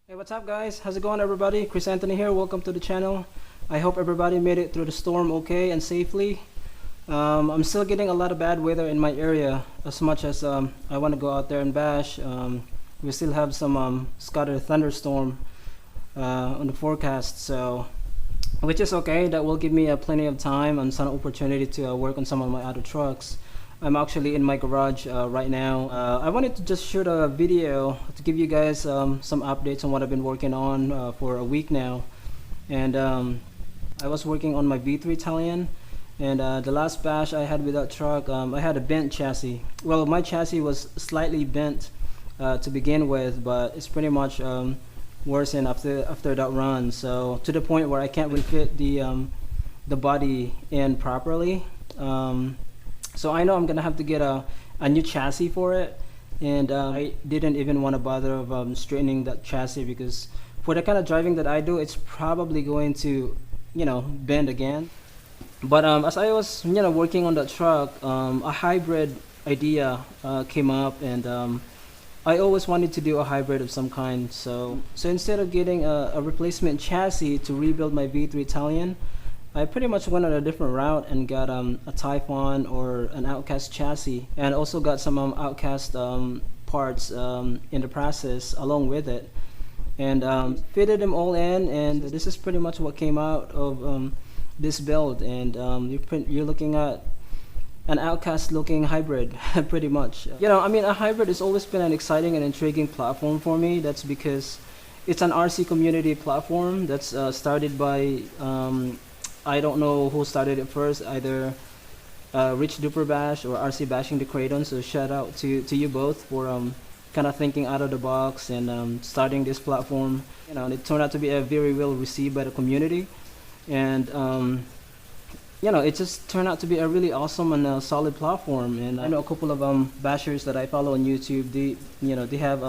Hey, what's up guys? How's it going everybody? Chris Anthony here. Welcome to the channel. I hope everybody made it through the storm okay and safely. I'm still getting a lot of bad weather in my area. As much as I want to go out there and bash, we still have some scattered thunderstorm on the forecast, so which is okay. That will give me plenty of time and some opportunity to work on some of my other trucks. I'm actually in my garage right now. I wanted to just shoot a video to give you guys some updates on what I've been working on for a week now. And I was working on my V3 Talion, and the last bash I had with that truck, I had a bent chassis. Well, my chassis was slightly bent to begin with, but it's pretty much worsened after that run. So to the point where I can't really fit the body in properly. So I know I'm gonna have to get a new chassis for it, and I didn't even want to bother of straightening that chassis, because for the kind of driving that I do, it's probably going to, bend again. But as I was, working on that truck, a hybrid idea came up, and I always wanted to do a hybrid of some kind. So instead of getting a replacement chassis to rebuild my V3 Talion, I pretty much went on a different route and got a Typhon or an Outcast chassis, and also got some Outcast parts in the process along with it, and fitted them all in, and this is pretty much what came out of this build. And you're looking at an Outcast looking hybrid pretty much. A hybrid has always been an exciting and intriguing platform for me. That's because it's an RC community platform that's started by I don't know who started it first, either Rich Duper Bash or RC Bashing the Kraton. So shout out to you both for kind of thinking out of the box and starting this platform. And it turned out to be a very well received by the community, and it just turned out to be a really awesome and solid platform. And I know a couple of bashers that I follow on YouTube. They have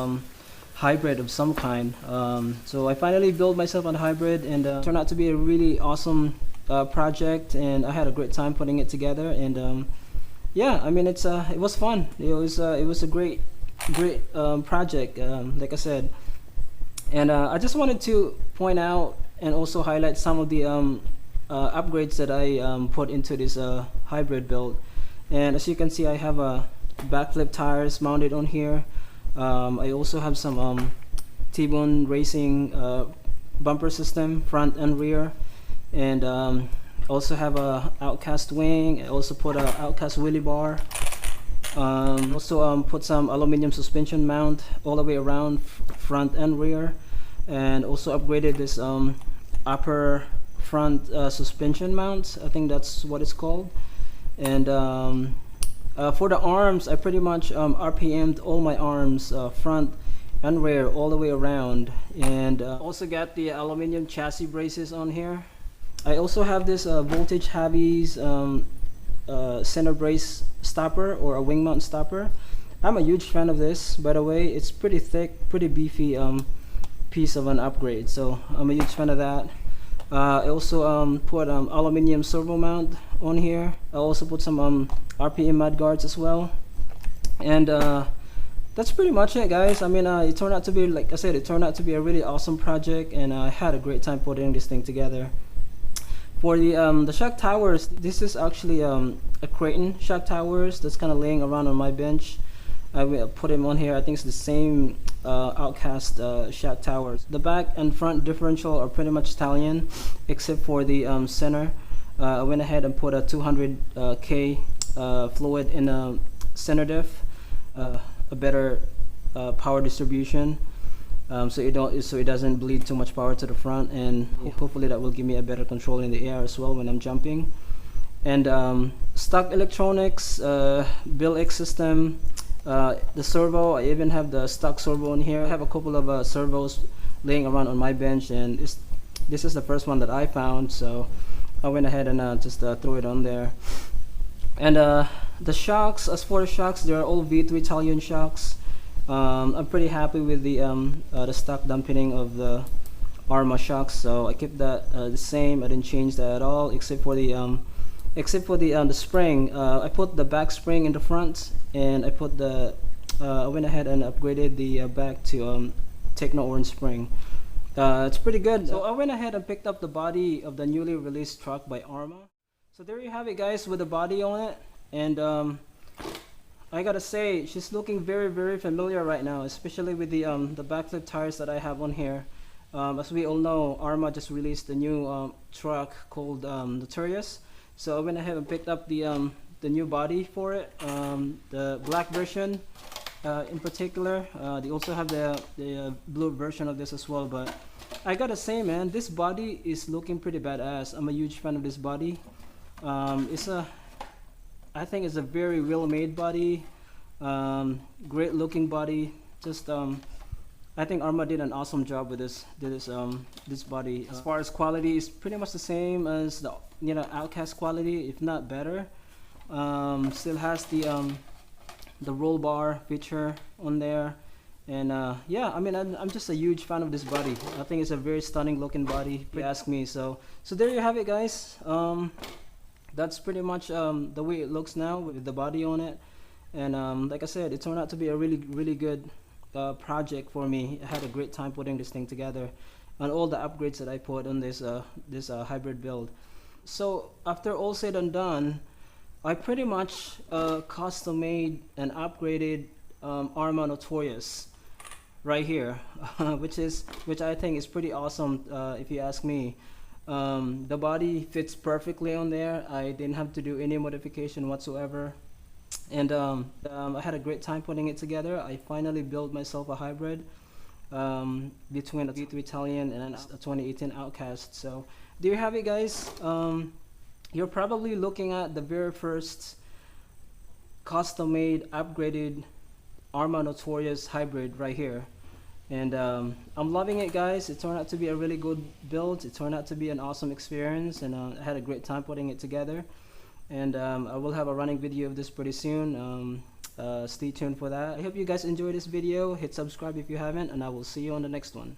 hybrid of some kind. So I finally built myself a hybrid, and turned out to be a really awesome project, and I had a great time putting it together. And it was fun. It was a great project, like I said. And I just wanted to point out and also highlight some of the upgrades that I put into this hybrid build. And as you can see, I have backflip tires mounted on here. I also have some T-Bone Racing bumper system, front and rear, and also have a Outcast wing. I also put a Outcast wheelie bar. Also put some aluminum suspension mount all the way around front and rear, and also upgraded this upper front suspension mount. I think that's what it's called. And for the arms, I pretty much RPM'd all my arms, front and rear, all the way around. And also got the aluminum chassis braces on here. I also have this Voltage Havies center brace stopper, or a wing mount stopper. I'm a huge fan of this, by the way. It's pretty thick, pretty beefy piece of an upgrade, so I'm a huge fan of that. I also put aluminum servo mount on here. I also put some RPM mud guards as well. And that's pretty much it, guys. It turned out to be, like I said, it turned out to be a really awesome project, and I had a great time putting this thing together. For the shock towers, this is actually a Kraton shock towers that's kind of laying around on my bench. I will put him on here. I think it's the same Outcast shock towers. The back and front differential are pretty much Talion, except for the center. I went ahead and put a 200K fluid in a center diff, a better power distribution. So it doesn't bleed too much power to the front, and hopefully that will give me a better control in the air as well when I'm jumping. And stock electronics, Bill X system, the servo. I even have the stock servo in here. I have a couple of servos laying around on my bench, and this is the first one that I found, so I went ahead and just threw it on there. And the shocks, as for the shocks, they're all V3 Talion shocks. I'm pretty happy with the stock dampening of the Arrma shocks, so I kept that the same. I didn't change that at all, except for the spring. I put the back spring in the front, and I went ahead and upgraded the back to Techno Orange Spring. It's pretty good. So I went ahead and picked up the body of the newly released truck by Arrma. So there you have it, guys, with the body on it. And I gotta say, she's looking very, very familiar right now, especially with the backflip tires that I have on here. As we all know, Arrma just released a new truck called Notorious. So I went ahead and picked up the new body for it, the black version in particular. They also have the blue version of this as well. But I gotta say, man, this body is looking pretty badass. I'm a huge fan of this body. I think it's a very well-made body, great looking body. Just I think Arrma did an awesome job with this body. As far as quality, it's pretty much the same as the Outcast quality, if not better. Still has the roll bar feature on there, and yeah, I mean, I'm just a huge fan of this body. I think it's a very stunning looking body, if you ask me. So there you have it, guys. That's pretty much the way it looks now with the body on it. And like I said, it turned out to be a really good project for me. I had a great time putting this thing together, and all the upgrades that I put on this hybrid build. So after all said and done, I pretty much custom made and upgraded Arrma Notorious right here, which I think is pretty awesome, if you ask me. The body fits perfectly on there. I didn't have to do any modification whatsoever, and I had a great time putting it together. I finally built myself a hybrid between a V3 Talion and a 2018 Outcast. So there you have it, guys. You're probably looking at the very first custom-made, upgraded Arrma Notorious hybrid right here. And I'm loving it, guys. It turned out to be a really good build. It turned out to be an awesome experience, and I had a great time putting it together. And I will have a running video of this pretty soon. Stay tuned for that. I hope you guys enjoyed this video. Hit subscribe if you haven't, and I will see you on the next one.